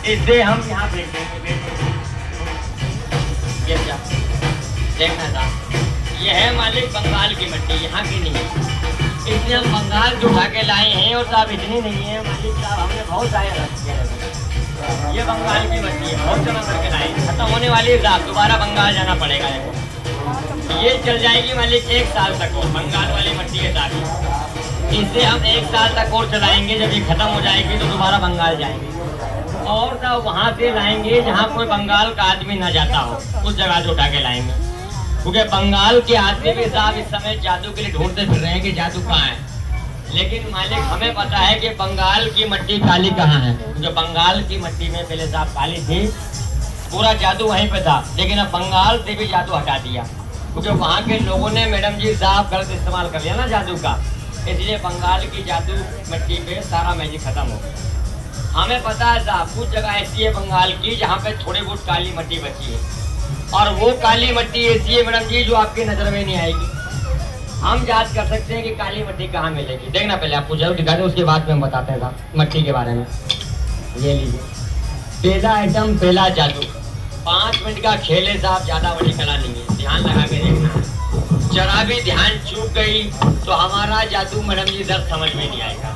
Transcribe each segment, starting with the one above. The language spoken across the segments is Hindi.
इसे हम यहाँ फेंक देंगे। ये क्या देखना था, ये है मालिक बंगाल की मिट्टी, यहाँ की नहीं है। इसे हम बंगाल से उठा के लाए हैं और साहब इतनी नहीं है मालिक साहब, हमने बहुत सारे रखे हैं। ये बंगाल की मिट्टी है, बहुत जमा करके लाए, खत्म होने वाली है साहब, दोबारा बंगाल जाना पड़ेगा। ये चल जाएगी मालिक 1 साल तक और बंगाल वाली मिट्टी है साहब। इसे हम 1 साल तक और चलाएंगे, जब ये खत्म हो जाएगी तो दोबारा बंगाल जाएंगे और तब वहाँ से लाएंगे जहाँ कोई बंगाल का आदमी न जाता हो, उस जगह से उठा के लाएंगे। क्योंकि बंगाल के आदमी भी साहब इस समय जादू के लिए ढूंढते फिर रहे हैं कि जादू कहाँ है, लेकिन मालिक हमें पता है कि बंगाल की मिट्टी काली कहाँ है। क्योंकि बंगाल की मिट्टी में पहले साहब काली थी, पूरा जादू वहीं पे था, लेकिन अब बंगाल से भी जादू हटा दिया क्योंकि वहाँ के लोगों ने मैडम जी साहब गलत इस्तेमाल कर लिया ना जादू का, इसलिए बंगाल की जादू मिट्टी पे सारा मैजिक खत्म हो गया। हमें पता है साहब कुछ जगह ऐसी है बंगाल की जहाँ पे थोड़ी बहुत काली मिट्टी बची है, और वो काली मिट्टी ऐसी है मैडम जी जो आपकी नजर में नहीं आएगी। हम जांच कर सकते हैं कि काली मिट्टी कहाँ मिलेगी। देखना पहले आपको जरूर दिखा दें, उसके बाद में हम बताते हैं साहब मिट्टी के बारे में। ये लीजिए पहला आइटम, पहला जादू। 5 मिनट का खेल है साहब, ज्यादा बड़ी कला नहीं है, ध्यान लगा के देखना है। जरा भी ध्यान चूक गई तो हमारा जादू मैडम जी दर्द समझ में नहीं आएगा।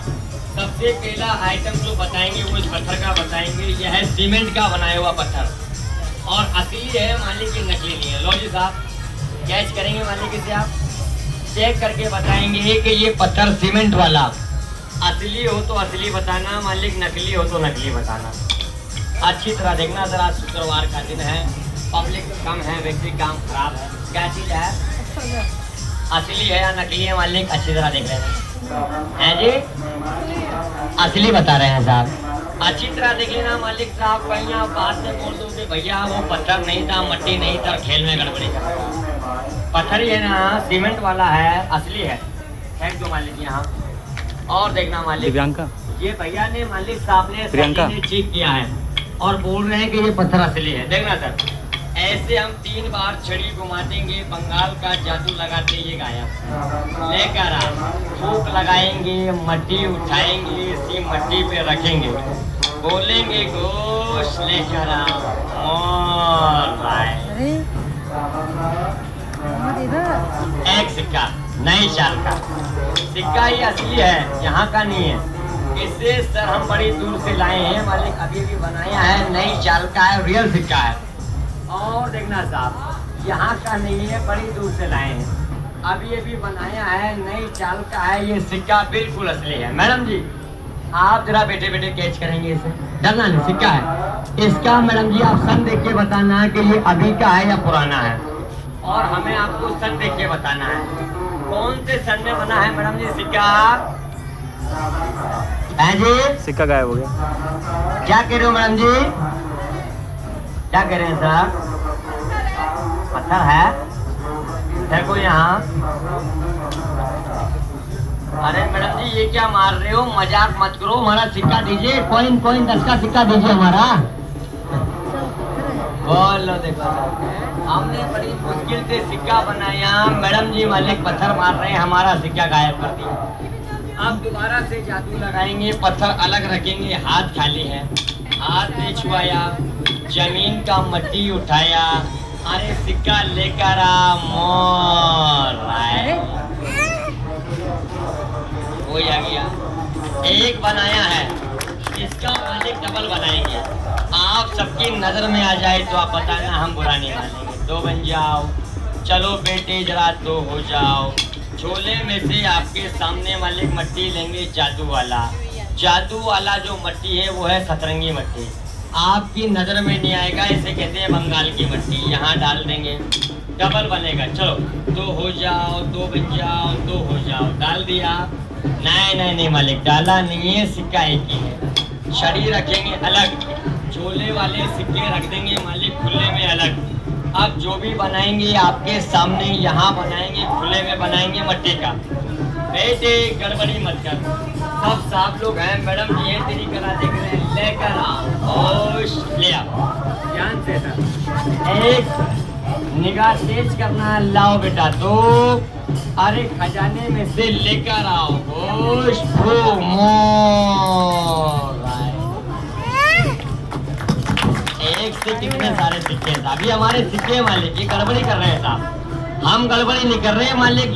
सबसे पहला आइटम जो बताएंगे वो इस पत्थर का बताएंगे। यह है सीमेंट का बनाया हुआ पत्थर, और असली है मालिक की नकली नहीं है। लो जी साहब कैच करेंगे मालिक से, आप चेक करके बताएंगे कि ये पत्थर सीमेंट वाला असली हो तो असली बताना, मालिक नकली हो तो नकली बताना। अच्छी तरह देखना जरा, शुक्रवार का दिन है, पब्लिक कम है, वैसे काम खराब है। क्या चीज है, असली है या नकली है मालिक, अच्छी तरह देख रहे हैं जी, असली बता रहे हैं साहब। अच्छी तरह देख लेना मालिक साहब, कहीं आप बात से बोल दो कि भैया वो पत्थर नहीं था, मिट्टी नहीं था, खेल में गड़बड़ी कर। पत्थर ही है ना, सीमेंट वाला है, असली है। थैंक यू मालिक। यहाँ और देखना मालिक, दिव्यांका ये भैया ने मालिक साहब ने प्रियंका चेक किया है और बोल रहे हैं कि ये पत्थर असली है। देखना सर, ऐसे हम 3 बार छड़ी घुमा देंगे, बंगाल का जादू लगाते ये गायब। लेकर आ फूक लगाएंगे, मट्टी उठाएंगे, इसी मट्टी पे रखेंगे, बोलेंगे गोश लेकर आ एक सिक्का, नई चाल का सिक्का, ये असली है, यहाँ का नहीं है। इसे सर हम बड़ी दूर से लाए हैं मालिक, अभी भी बनाया है, नई चाल का है, रियल सिक्का है। और देखना साहब यहाँ का नहीं है, बड़ी दूर से लाए हैं, अभी ये भी बनाया है, नई चाल का है, ये सिक्का बिल्कुल असली है। मैडम जी आप जरा बैठे बैठे कैच करेंगे इसे, डरना नहीं, सिक्का है। इसका मैडम जी आप सन देख के बताना है कि ये अभी का है या पुराना है, और हमें आपको सन देख के बताना है कौन से सन में बना है मैडम जी सिक्का है जी। सिक्का गायब हो गया। क्या कह रहे हो मैडम जी, क्या कह रहे हैं सर, पत्थर है, देखो यहाँ। अरे मैडम जी ये क्या मार रहे हो, मजाक मत करो, हमारा सिक्का दीजिए, कॉइन 10 का सिक्का दीजिए हमारा। बोलो देखो हमने बड़ी मुश्किल से सिक्का बनाया, मैडम जी मालिक पत्थर मार रहे हैं, हमारा सिक्का गायब कर दिया। अब दोबारा से जादू लगाएंगे, पत्थर अलग रखेंगे, हाथ खाली है, हाथ नहीं छुआया, जमीन का मट्टी उठाया, अरे सिक्का लेकर आ मोर वो आ गया। एक बनाया है, इसका मालिक डबल बनाएंगे, आप सबकी नजर में आ जाए तो आप बताना, हम बुरा नहीं मानेंगे। 2 बन जाओ, चलो बेटे जरा 2 हो जाओ। झोले में से आपके सामने मालिक मट्टी लेंगे, जादू वाला जो मट्टी है वो है सतरंगी मट्टी, आपकी नजर में नहीं आएगा, इसे कहते हैं बंगाल की मट्टी। यहाँ डाल देंगे, डबल बनेगा। चलो 2 हो जाओ, 2 बन जाओ, 2 हो जाओ, डाल दिया। नहीं मालिक डाला नहीं है, सिक्का एक ही है। छड़ी रखेंगे अलग, झोले वाले सिक्के रख देंगे मालिक खुले में अलग। अब जो भी बनाएंगे आपके सामने, यहाँ बनाएंगे, खुले में बनाएंगे मट्टी का। बेटे गड़बड़ी मत कर, सब साफ लोग हैं, मैडम जी है तेरी कला देख रहे हैं, लेकर आओ, ले आओ ध्यान से सर, एक निगाह तेज करना, लाओ बेटा 2, अरे खजाने में से लेकर आओ, होश एक से कितने सारे सिक्के हैं साहब, ये हमारे सिक्के हैं मालिक, ये गड़बड़ी कर रहे हैं साहब, हम गड़बड़ी नहीं कर रहे हैं मालिक।